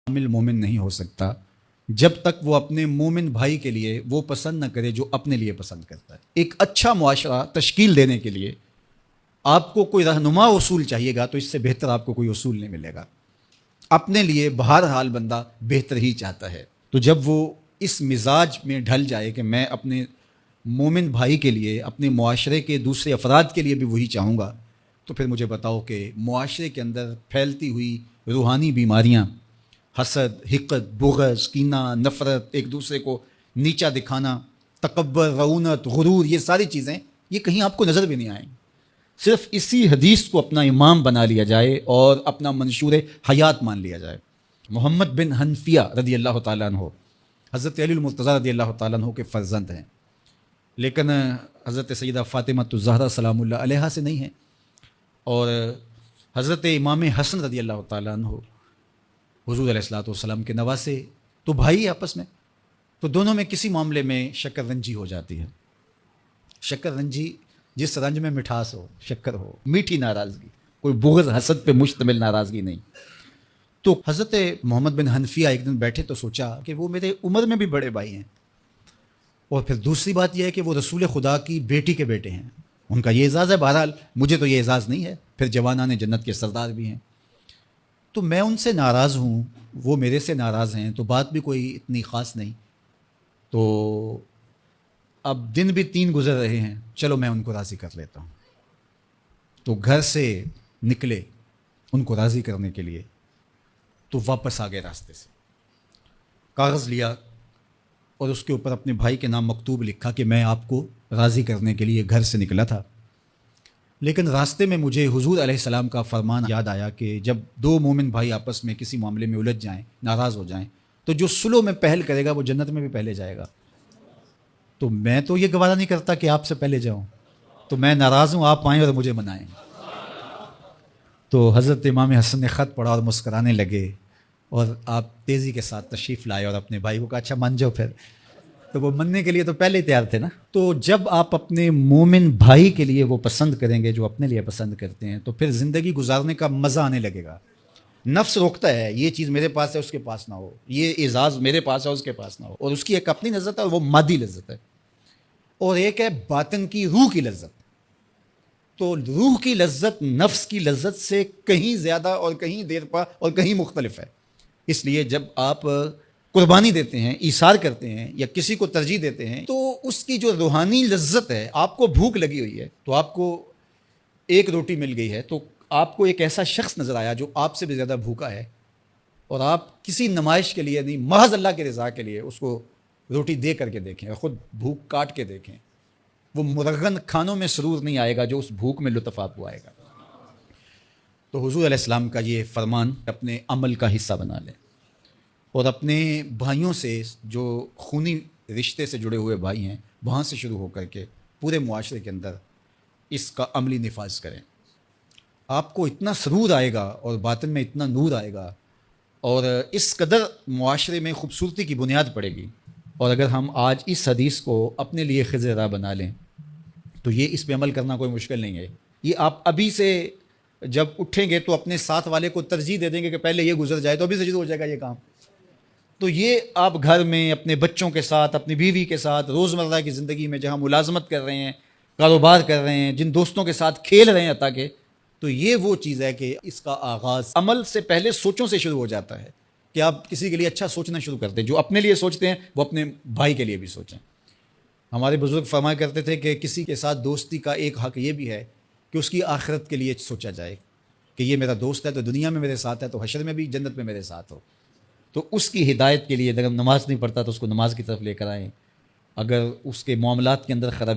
کامل مومن نہیں ہو سکتا جب تک وہ اپنے مومن بھائی کے لیے وہ پسند نہ کرے جو اپنے لیے پسند کرتا ہے۔ ایک اچھا معاشرہ تشکیل دینے کے لیے آپ کو کوئی رہنما اصول چاہیے گا تو اس سے بہتر آپ کو کوئی اصول نہیں ملے گا۔ اپنے لیے بہرحال بندہ بہتر ہی چاہتا ہے، تو جب وہ اس مزاج میں ڈھل جائے کہ میں اپنے مومن بھائی کے لیے، اپنے معاشرے کے دوسرے افراد کے لیے بھی وہی چاہوں گا، تو پھر مجھے بتاؤ کہ معاشرے کے اندر پھیلتی ہوئی روحانی بیماریاں، حسد، حقد، بغض، کینہ، نفرت، ایک دوسرے کو نیچا دکھانا، تکبر، رعونت، غرور، یہ ساری چیزیں یہ کہیں آپ کو نظر بھی نہیں آئیں۔ صرف اسی حدیث کو اپنا امام بنا لیا جائے اور اپنا منشور حیات مان لیا جائے۔ محمد بن حنفیہ رضی اللہ تعالیٰ عنہ حضرت علی المرتضیٰ رضی اللہ تعالیٰ عنہ کے فرزند ہیں، لیکن حضرت سیدہ فاطمہ الزہرا سلام اللہ علیہا سے نہیں ہیں، اور حضرت امام حسن رضی اللہ تعالیٰ عنہ حضور علیہ الصلوۃ والسلام کے نواسے، تو بھائی آپس میں، تو دونوں میں کسی معاملے میں شکر رنجی ہو جاتی ہے۔ شکر رنجی، جس رنج میں مٹھاس ہو، شکر ہو، میٹھی ناراضگی، کوئی بغض حسد پہ مشتمل ناراضگی نہیں۔ تو حضرت محمد بن حنفیہ ایک دن بیٹھے تو سوچا کہ وہ میرے عمر میں بھی بڑے بھائی ہیں، اور پھر دوسری بات یہ ہے کہ وہ رسول خدا کی بیٹی کے بیٹے ہیں، ان کا یہ اعزاز ہے، بہرحال مجھے تو یہ اعزاز نہیں ہے، پھر جوانان جنت کے سردار بھی ہیں، تو میں ان سے ناراض ہوں، وہ میرے سے ناراض ہیں، تو بات بھی کوئی اتنی خاص نہیں، تو اب دن بھی 3 گزر رہے ہیں، چلو میں ان کو راضی کر لیتا ہوں۔ تو گھر سے نکلے ان کو راضی کرنے کے لیے، تو واپس آ گئے راستے سے، کاغذ لیا اور اس کے اوپر اپنے بھائی کے نام مکتوب لکھا کہ میں آپ کو راضی کرنے کے لیے گھر سے نکلا تھا، لیکن راستے میں مجھے حضور علیہ السلام کا فرمان یاد آیا کہ جب 2 مومن بھائی آپس میں کسی معاملے میں الجھ جائیں، ناراض ہو جائیں، تو جو صلح میں پہل کرے گا وہ جنت میں بھی پہلے جائے گا۔ تو میں تو یہ گوارا نہیں کرتا کہ آپ سے پہلے جاؤں، تو میں ناراض ہوں، آپ آئیں اور مجھے منائیں۔ تو حضرت امام حسن نے خط پڑھا اور مسکرانے لگے، اور آپ تیزی کے ساتھ تشریف لائے اور اپنے بھائی کو کہا اچھا مان جاؤ پھر، تو وہ مننے کے لیے تو پہلے ہی تیار تھے نا۔ تو جب آپ اپنے مومن بھائی کے لیے وہ پسند کریں گے جو اپنے لیے پسند کرتے ہیں، تو پھر زندگی گزارنے کا مزہ آنے لگے گا۔ نفس روکتا ہے یہ چیز میرے پاس ہے اس کے پاس نہ ہو، یہ اعزاز میرے پاس ہے اس کے پاس نہ ہو، اور اس کی ایک اپنی لذت ہے اور وہ مادی لذت ہے، اور ایک ہے باطن کی روح کی لذت۔ تو روح کی لذت نفس کی لذت سے کہیں زیادہ اور کہیں دیر پا اور کہیں مختلف ہے۔ اس لیے جب آپ قربانی دیتے ہیں، ایثار کرتے ہیں یا کسی کو ترجیح دیتے ہیں، تو اس کی جو روحانی لذت ہے، آپ کو بھوک لگی ہوئی ہے تو آپ کو ایک روٹی مل گئی ہے، تو آپ کو ایک ایسا شخص نظر آیا جو آپ سے بھی زیادہ بھوکا ہے، اور آپ کسی نمائش کے لیے نہیں، محض اللہ کی رضا کے لیے اس کو روٹی دے کر کے دیکھیں اور خود بھوک کاٹ کے دیکھیں، وہ مرغن کھانوں میں سرور نہیں آئے گا جو اس بھوک میں لطف آپ کو آئے گا۔ تو حضور علیہ السلام کا یہ فرمان اپنے عمل کا حصہ بنا لیں، اور اپنے بھائیوں سے، جو خونی رشتے سے جڑے ہوئے بھائی ہیں، وہاں سے شروع ہو کر کے پورے معاشرے کے اندر اس کا عملی نفاذ کریں۔ آپ کو اتنا سرور آئے گا اور باطن میں اتنا نور آئے گا، اور اس قدر معاشرے میں خوبصورتی کی بنیاد پڑے گی۔ اور اگر ہم آج اس حدیث کو اپنے لیے خضر راہ بنا لیں تو یہ اس پہ عمل کرنا کوئی مشکل نہیں ہے۔ یہ آپ ابھی سے جب اٹھیں گے تو اپنے ساتھ والے کو ترجیح دے دیں گے کہ پہلے یہ گزر جائے، تو ابھی سے شروع ہو جائے گا یہ کام۔ تو یہ آپ گھر میں اپنے بچوں کے ساتھ، اپنی بیوی کے ساتھ، روزمرہ کی زندگی میں جہاں ملازمت کر رہے ہیں، کاروبار کر رہے ہیں، جن دوستوں کے ساتھ کھیل رہے ہیں تاکہ، تو یہ وہ چیز ہے کہ اس کا آغاز عمل سے پہلے سوچوں سے شروع ہو جاتا ہے، کہ آپ کسی کے لیے اچھا سوچنا شروع کرتے ہیں، جو اپنے لیے سوچتے ہیں وہ اپنے بھائی کے لیے بھی سوچیں۔ ہمارے بزرگ فرمایا کرتے تھے کہ کسی کے ساتھ دوستی کا ایک حق یہ بھی ہے کہ اس کی آخرت کے لیے سوچا جائے کہ یہ میرا دوست ہے تو دنیا میں میرے ساتھ ہے تو حشر میں بھی جنت میں میرے ساتھ ہو۔ تو اس کی ہدایت کے لیے اگر نماز نہیں پڑھتا تو اس کو نماز کی طرف لے کر آئیں، اگر اس کے معاملات کے اندر خرابی